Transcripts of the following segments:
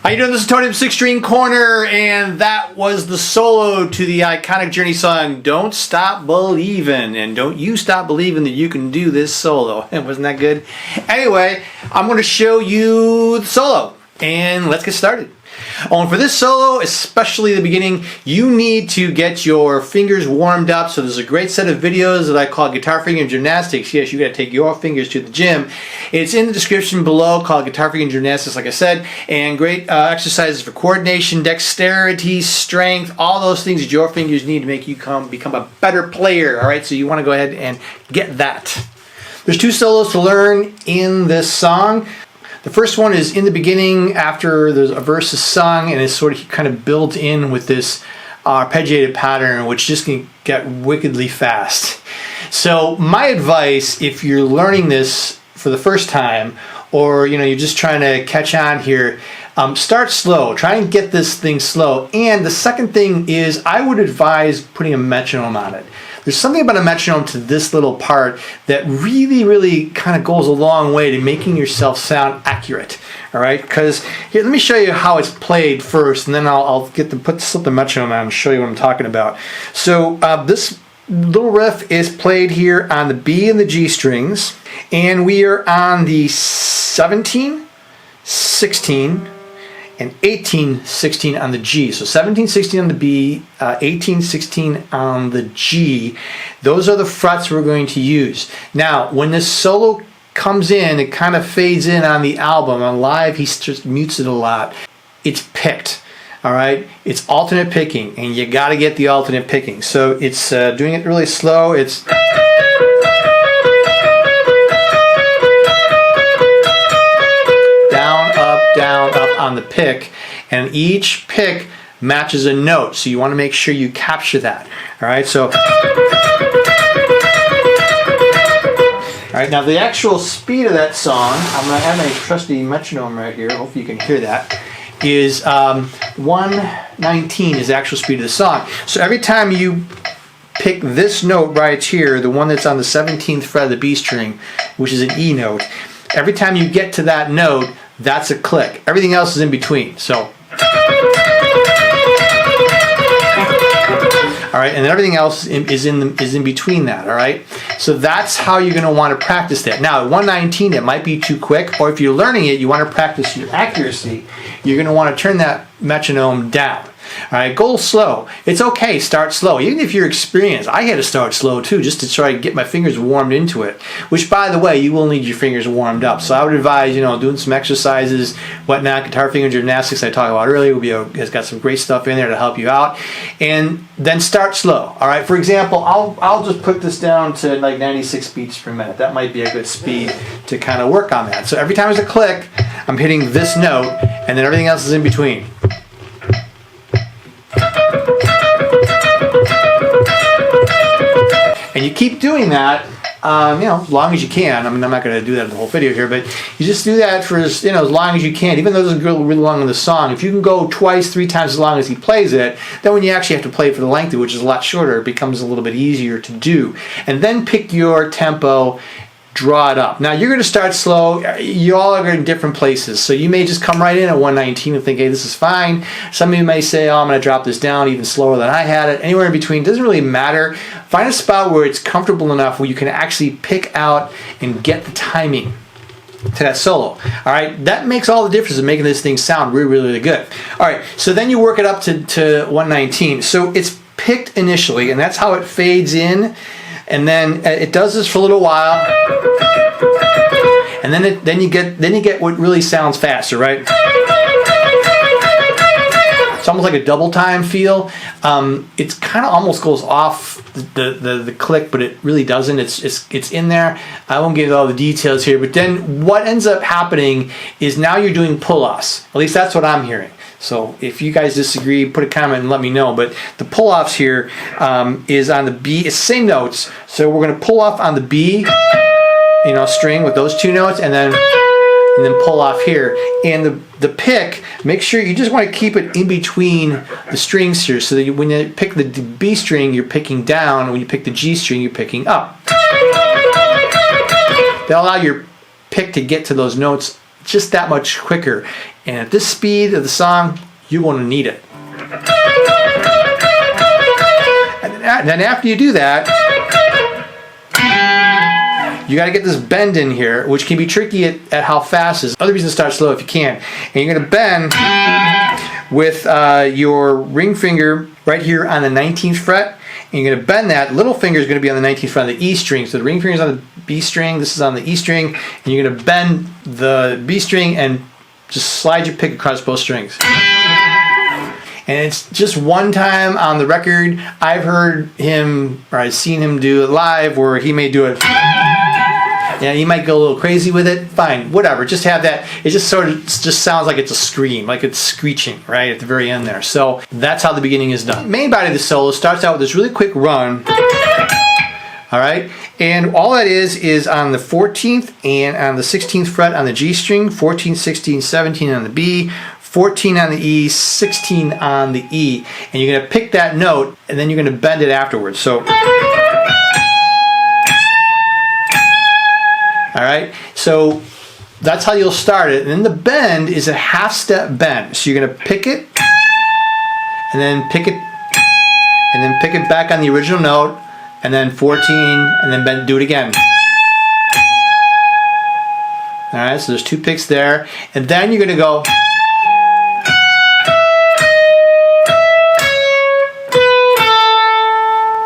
How you doing? This is Tony from Six String Corner, and that was the solo to the iconic Journey song, Don't Stop Believin'. And don't you stop believing that you can do this solo. Wasn't that good? Anyway, I'm going to show you the solo, and let's get started. And for this solo, especially the beginning, you need to get your fingers warmed up. So there's a great set of videos that I call Guitar Finger Gymnastics. Yes, you got to take your fingers to the gym. It's in the description below, called Guitar Finger Gymnastics, like I said, and great exercises for coordination, dexterity, strength, all those things that your fingers need to make you become a better player. All right, so you want to go ahead and get that. There's two solos to learn in this song. The first one is in the beginning after there's a verse is sung, and it's sort of kind of built in with this arpeggiated pattern, which just can get wickedly fast. So my advice, if you're learning this for the first time, or you're just trying to catch on here, start slow. Try and get this thing slow. And the second thing is, I would advise putting a metronome on it. There's something about a metronome to this little part that really kind of goes a long way to making yourself sound accurate. All right, because here, let me show you how it's played first, and then I'll slip the metronome on and show you what I'm talking about. So this little riff is played here on the B and the G strings, and we are on the 17, 16, and 18, 16 on the G. So 17, 16 on the B, 18, 16 on the G. Those are the frets we're going to use. Now, when this solo comes in, it kind of fades in on the album. On live, he just mutes it a lot. It's picked, all right? It's alternate picking, and you got to get the alternate picking. So it's doing it really slow. It's... down, up on the pick, and each pick matches a note, so you want to make sure you capture that. All right, so all right, now the actual speed of that song, I'm going to have my trusty metronome right here, hopefully you can hear that, is 119 is the actual speed of the song. So every time you pick this note right here, the one that's on the 17th fret of the B string, which is an E note, every time you get to that note, that's a click. Everything else is in between. So, all right, and everything else is in between that. All right, so that's how you're going to want to practice that. Now, at 119, it might be too quick, or if you're learning it, you want to practice your accuracy. You're going to want to turn that metronome down. All right, go slow. It's okay, start slow. Even if you're experienced, I had to start slow too, just to try to get my fingers warmed into it. Which, by the way, you will need your fingers warmed up. So I would advise, doing some exercises, whatnot. Guitar Finger Gymnastics I talked about earlier has got some great stuff in there to help you out. And then start slow. All right. For example, I'll just put this down to like 96 beats per minute. That might be a good speed to kind of work on that. So every time there's a click, I'm hitting this note, and then everything else is in between. And you keep doing that, as long as you can. I mean, I'm not going to do that in the whole video here, but you just do that for as long as you can. Even though it doesn't go really long in the song, if you can go twice, 3 times as long as he plays it, then when you actually have to play it for the length, which is a lot shorter, it becomes a little bit easier to do. And then pick your tempo, draw it up. Now, you're going to start slow. You all are in different places. So you may just come right in at 119 and think, hey, this is fine. Some of you may say, oh, I'm going to drop this down even slower than I had it. Anywhere in between, doesn't really matter. Find a spot where it's comfortable enough where you can actually pick out and get the timing to that solo. All right, that makes all the difference in making this thing sound really good. All right, so then you work it up to 119. So it's picked initially, and that's how it fades in. And then it does this for a little while, and then you get what really sounds faster, right? It's almost like a double time feel. It's kind of almost goes off the click, but it really doesn't. It's in there. I won't give you all the details here, but then what ends up happening is now you're doing pull-offs. At least that's what I'm hearing. So if you guys disagree, put a comment and let me know. But the pull-offs here is on the B. It's the same notes. So we're going to pull off on the B, string with those 2 notes, and then pull off here. And the pick, make sure you just want to keep it in between the strings here, so that when you pick the B string, you're picking down, and when you pick the G string, you're picking up. That'll allow your pick to get to those notes just that much quicker. And at this speed of the song, you're going to need it. And then after you do that, you got to get this bend in here, which can be tricky at how fast it is. Other reasons to start slow if you can. And you're going to bend with your ring finger right here on the 19th fret. And you're going to bend that. Little finger is going to be on the 19th fret of the E string. So the ring finger is on the B string. This is on the E string. And you're going to bend the B string and just slide your pick across both strings. And it's just one time on the record. I've heard him, or I've seen him do it live, where he may do it. Yeah, you might go a little crazy with it. Fine, whatever. Just have that. It just sort of just sounds like it's a scream, like it's screeching right at the very end there. So that's how the beginning is done. The main body of the solo starts out with this really quick run. All right, and all that is on the 14th and on the 16th fret on the G string, 14, 16, 17 on the B, 14 on the E, 16 on the E, and you're going to pick that note and then you're going to bend it afterwards. So, all right, so that's how you'll start it. And then the bend is a half step bend. So you're going to pick it and then pick it and then pick it back on the original note and then 14 and then bend, do it again. All right, so there's two picks there, and then you're going to go.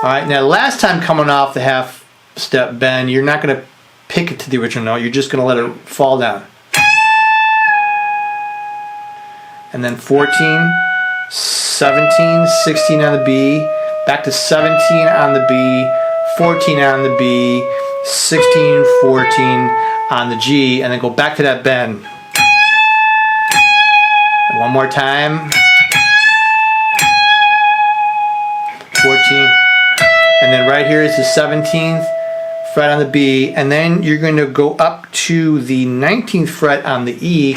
All right, now last time coming off the half step bend, you're not going to pick it to the original note, you're just going to let it fall down. And then 14, 17, 16 on the B, back to 17 on the B, 14 on the B, 16, 14 on the G, and then go back to that bend. And one more time. 14. And then right here is the 17th fret on the B, and then you're going to go up to the 19th fret on the E,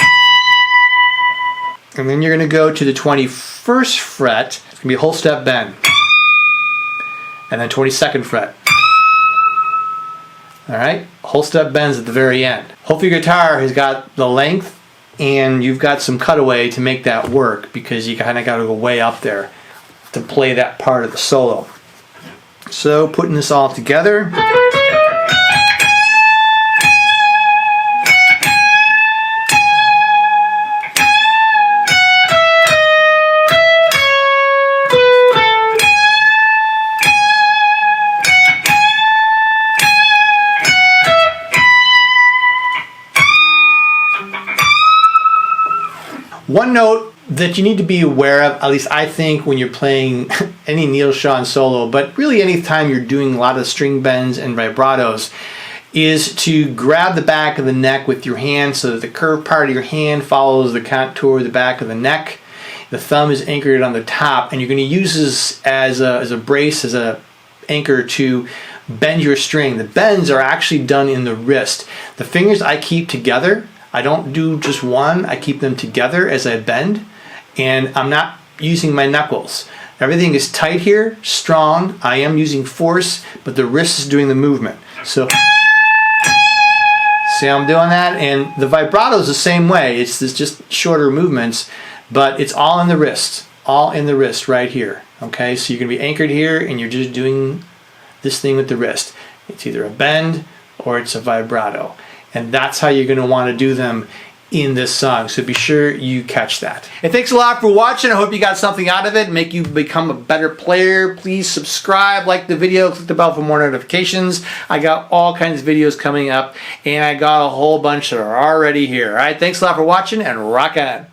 and then you're going to go to the 21st fret. It's going to be a whole step bend, and then 22nd fret. All right, whole step bends at the very end. Hopefully your guitar has got the length and you've got some cutaway to make that work, because you kind of got to go way up there to play that part of the solo. So putting this all together. One note that you need to be aware of, at least I think, when you're playing any Neil Schon solo, but really any time you're doing a lot of string bends and vibratos, is to grab the back of the neck with your hand so that the curved part of your hand follows the contour of the back of the neck. The thumb is anchored on the top, and you're going to use this as a brace, as a anchor to bend your string. The bends are actually done in the wrist. The fingers I keep together. I don't do just one, I keep them together as I bend, and I'm not using my knuckles. Everything is tight here, strong. I am using force, but the wrist is doing the movement. So, see how I'm doing that? And the vibrato is the same way. It's just shorter movements, but it's all in the wrist. All in the wrist right here. Okay, so you're going to be anchored here, and you're just doing this thing with the wrist. It's either a bend or it's a vibrato. And that's how you're going to want to do them in this song. So be sure you catch that. And thanks a lot for watching. I hope you got something out of it, make you become a better player. Please subscribe, like the video, click the bell for more notifications. I got all kinds of videos coming up, and I got a whole bunch that are already here. All right, thanks a lot for watching, and rock on.